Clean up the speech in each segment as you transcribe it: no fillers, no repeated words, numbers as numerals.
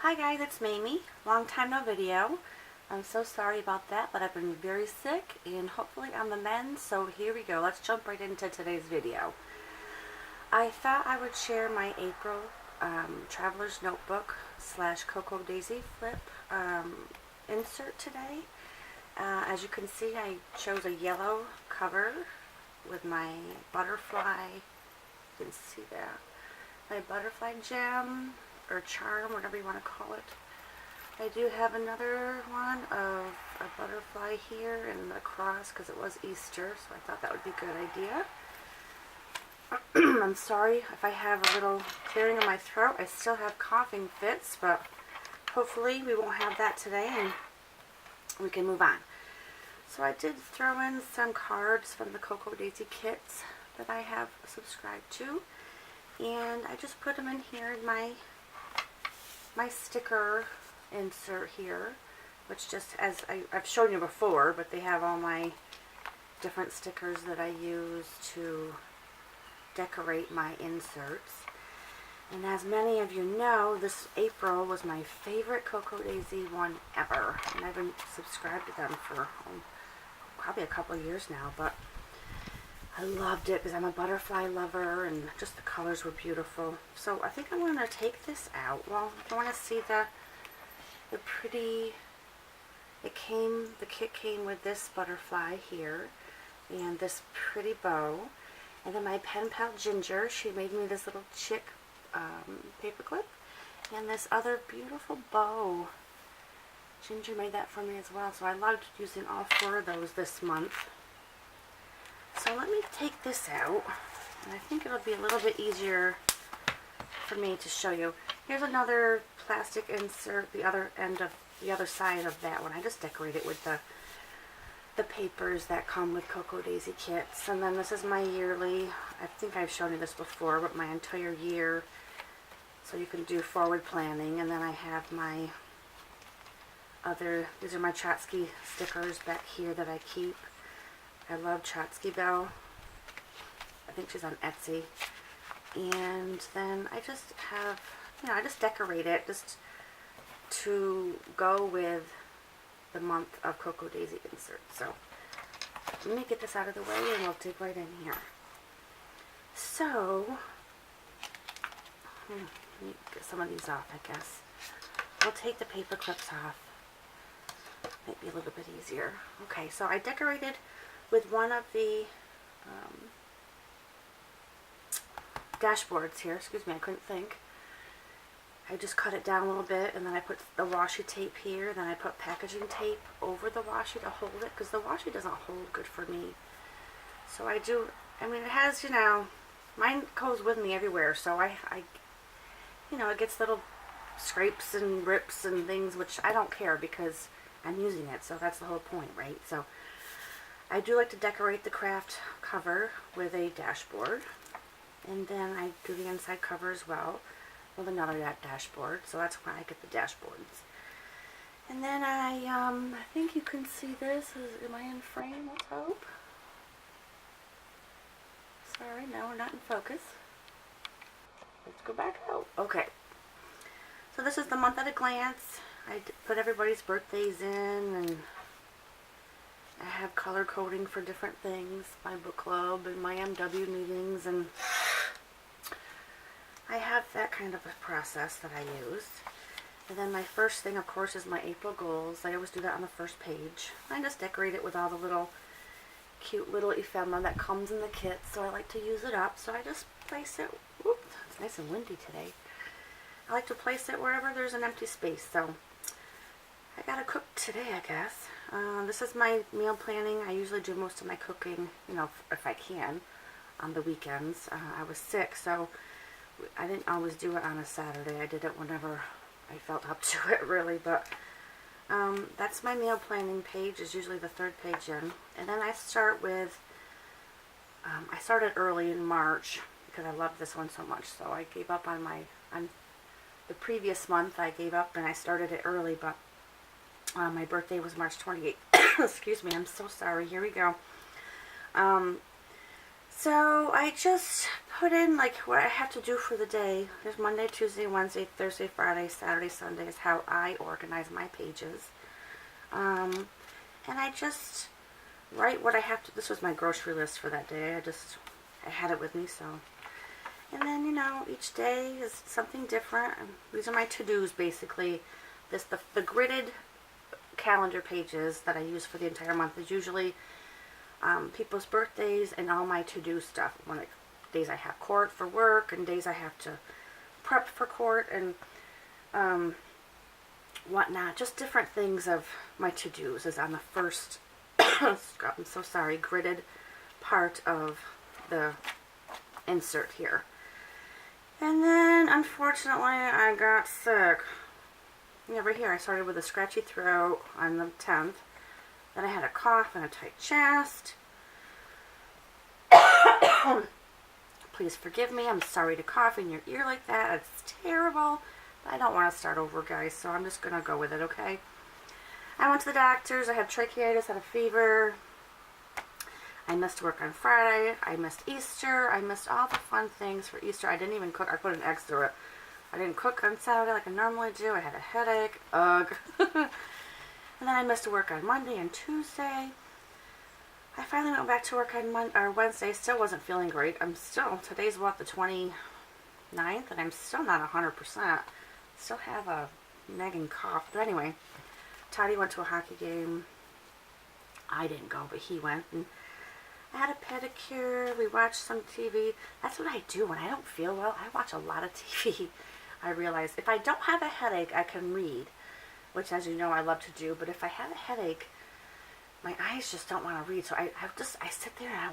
Hi guys, it's Mamie. Long time no video. I'm so sorry about that, but I've been very sick and hopefully on the mend, so here we go. Let's jump right into today's video. I thought I would share my April Traveler's Notebook / Cocoa Daisy flip insert today. As you can see, I chose a yellow cover with my butterfly, you can see that, my butterfly gem or charm, whatever you want to call it. I do have another one of a butterfly here and a cross because it was Easter, so I thought that would be a good idea. I'm sorry if I have a little clearing in my throat. I still have coughing fits, but hopefully we won't have that today and we can move on. So I did throw in some cards from the Cocoa Daisy kits that I have subscribed to, and I just put them in here in my sticker insert here, which just, as I've shown you before, but they have all my different stickers that I use to decorate my inserts. And as many of you know, this April was my favorite Cocoa Daisy one ever, and I've been subscribed to them for probably a couple of years now, but I loved it because I'm a butterfly lover and just the colors were beautiful. So I think I'm going to take this out. Well, if you want to see the pretty, the kit came with this butterfly here and this pretty bow. And then my pen pal Ginger, she made me this little chick paper clip and this other beautiful bow. Ginger made that for me as well, so I loved using all 4 of those this month. So let me take this out, and I think it'll be a little bit easier for me to show you. Here's another plastic insert, the other side of that one. I just decorate it with the papers that come with Cocoa Daisy kits. And then this is my yearly, I think I've shown you this before, but my entire year, so you can do forward planning. And then I have my these are my Chotsky stickers back here that I keep. I love Chotsky Belle. I think she's on Etsy. And then I just have, I just decorate it just to go with the month of Cocoa Daisy inserts. So let me get this out of the way and we'll dig right in here. So, let me get some of these off, I guess. We'll take the paper clips off. Might be a little bit easier. Okay, so I decorated with one of the dashboards here. Excuse me, I couldn't think. I just cut it down a little bit, and then I put the washi tape here, then I put packaging tape over the washi to hold it, because the washi doesn't hold good for me. So I do, I mean, it has, mine goes with me everywhere, so I it gets little scrapes and rips and things, which I don't care because I'm using it, so that's the whole point, right? So I do like to decorate the craft cover with a dashboard, and then I do the inside cover as well with another dashboard, so that's why I get the dashboards. And then I think you can see this. Am I in frame? Let's hope. Sorry, no, we're not in focus. Let's go back out. Okay. So this is the month at a glance. I put everybody's birthdays in, and I have color coding for different things, my book club and my MW meetings, and I have that kind of a process that I use. And then my first thing, of course, is my April goals. I always do that on the first page. I just decorate it with all the little cute little ephemera that comes in the kit, so I like to use it up. So I just place it, whoop, it's nice and windy today. I like to place it wherever there's an empty space, so I gotta cook today, I guess. This is my meal planning. I usually do most of my cooking, if I can, on the weekends. I was sick, so I didn't always do it on a Saturday. I did it whenever I felt up to it, really. But that's my meal planning page, is usually the 3rd page in. And then I start with, I started early in March because I love this one so much. So I gave up on the previous month. I gave up and I started it early, but my birthday was March 28th. Excuse me, I'm so sorry. Here we go. So I just put in like what I have to do for the day. There's Monday, Tuesday, Wednesday, Thursday, Friday, Saturday, Sunday is how I organize my pages. And I just write what I have to. This was my grocery list for that day. I had it with me, so. And then, you know, each day is something different. And these are my to-dos, basically. The gridded calendar pages that I use for the entire month is usually people's birthdays and all my to-do stuff. Days I have court for work and days I have to prep for court and whatnot. Just different things of my to-dos is on the first, I'm so sorry, gridded part of the insert here. And then, unfortunately, I got sick. Right here, I started with a scratchy throat on the 10th. Then I had a cough and a tight chest. Please forgive me. I'm sorry to cough in your ear like that. It's terrible. But I don't want to start over, guys, so I'm just going to go with it, okay? I went to the doctors. I had tracheitis, had a fever. I missed work on Friday. I missed Easter. I missed all the fun things for Easter. I didn't even cook. I put an egg through it. I didn't cook on Saturday like I normally do. I had a headache. Ugh. And then I missed work on Monday and Tuesday. I finally went back to work on Wednesday. Still wasn't feeling great. Today's what, the 29th? And I'm still not 100%. Still have a nagging cough. But anyway, Toddy went to a hockey game. I didn't go, but he went. And I had a pedicure. We watched some TV. That's what I do when I don't feel well. I watch a lot of TV. I realize if I don't have a headache, I can read, which, as you know, I love to do. But if I have a headache, my eyes just don't want to read. So I sit there and I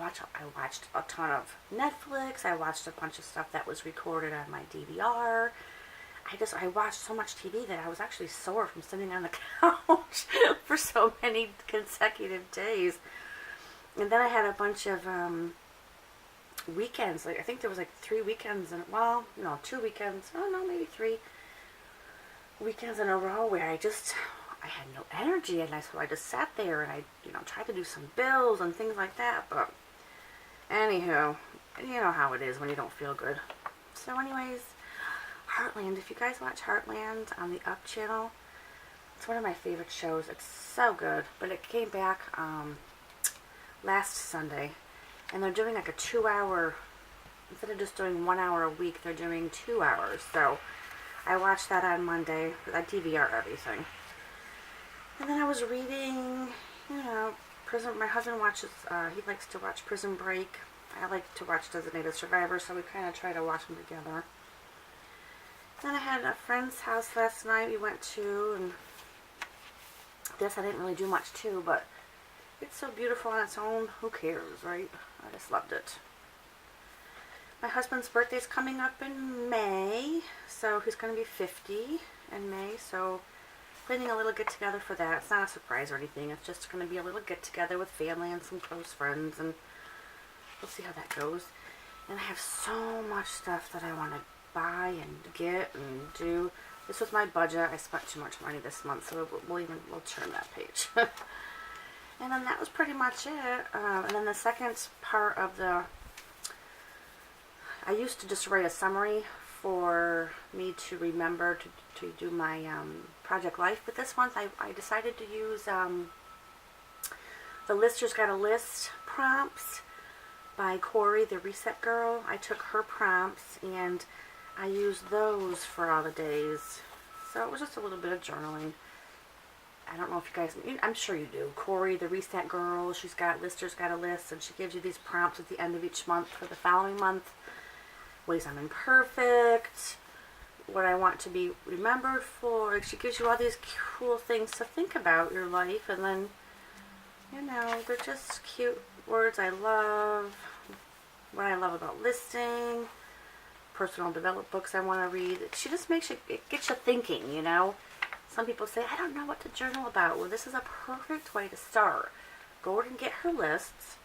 watched a ton of Netflix. I watched a bunch of stuff that was recorded on my DVR. I watched so much TV that I was actually sore from sitting on the couch for so many consecutive days. And then I had a bunch of weekends. I think there was 3 weekends, 2 weekends. Oh no, maybe 3 weekends in a row where I had no energy, and so I just sat there and I tried to do some bills and things like that. But anywho, you know how it is when you don't feel good. So anyways, Heartland. If you guys watch Heartland on the Up channel, it's one of my favorite shows. It's so good. But it came back last Sunday, and they're doing like a 2-hour, instead of just doing 1 hour a week, they're doing 2 hours. So I watched that on Monday. I DVR everything. And then I was reading, my husband watches, he likes to watch Prison Break. I like to watch Designated Survivor, so we kind of try to watch them together. Then I had a friend's house last night we went to, and this I didn't really do much to, but it's so beautiful on its own. Who cares, right? I just loved it. My husband's birthday's coming up in May, so he's going to be 50 in May, so planning a little get-together for that. It's not a surprise or anything. It's just going to be a little get-together with family and some close friends, and we'll see how that goes. And I have so much stuff that I want to buy and get and do. This was my budget. I spent too much money this month, so we'll turn that page. And then that was pretty much it. And then the second part of I used to just write a summary for me to remember to do my Project Life. But this month I decided to use the Lister's Got a List prompts by Corey, the Reset Girl. I took her prompts and I used those for all the days. So it was just a little bit of journaling. I don't know if you guys, I'm sure you do. Corey, the Reset Girl, Lister's Got a List, and she gives you these prompts at the end of each month for the following month. Ways I'm imperfect, what I want to be remembered for. She gives you all these cool things to think about your life, and then, they're just cute words I love, what I love about listing, personal development books I want to read. She just it gets you thinking, Some people say, I don't know what to journal about. Well, this is a perfect way to start. Go and get her lists.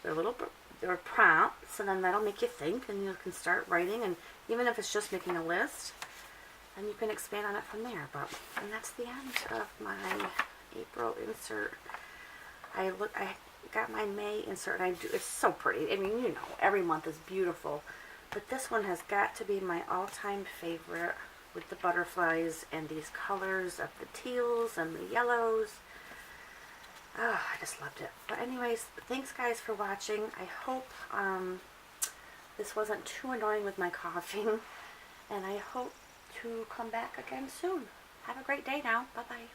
They're prompts, and then that'll make you think, and you can start writing. And even if it's just making a list, then you can expand on it from there. And that's the end of my April insert. I got my May insert, and it's so pretty. I mean, every month is beautiful. But this one has got to be my all-time favorite with the butterflies and these colors of the teals and the yellows. Oh, I just loved it. But anyways, thanks guys for watching. I hope this wasn't too annoying with my coughing. And I hope to come back again soon. Have a great day now. Bye-bye.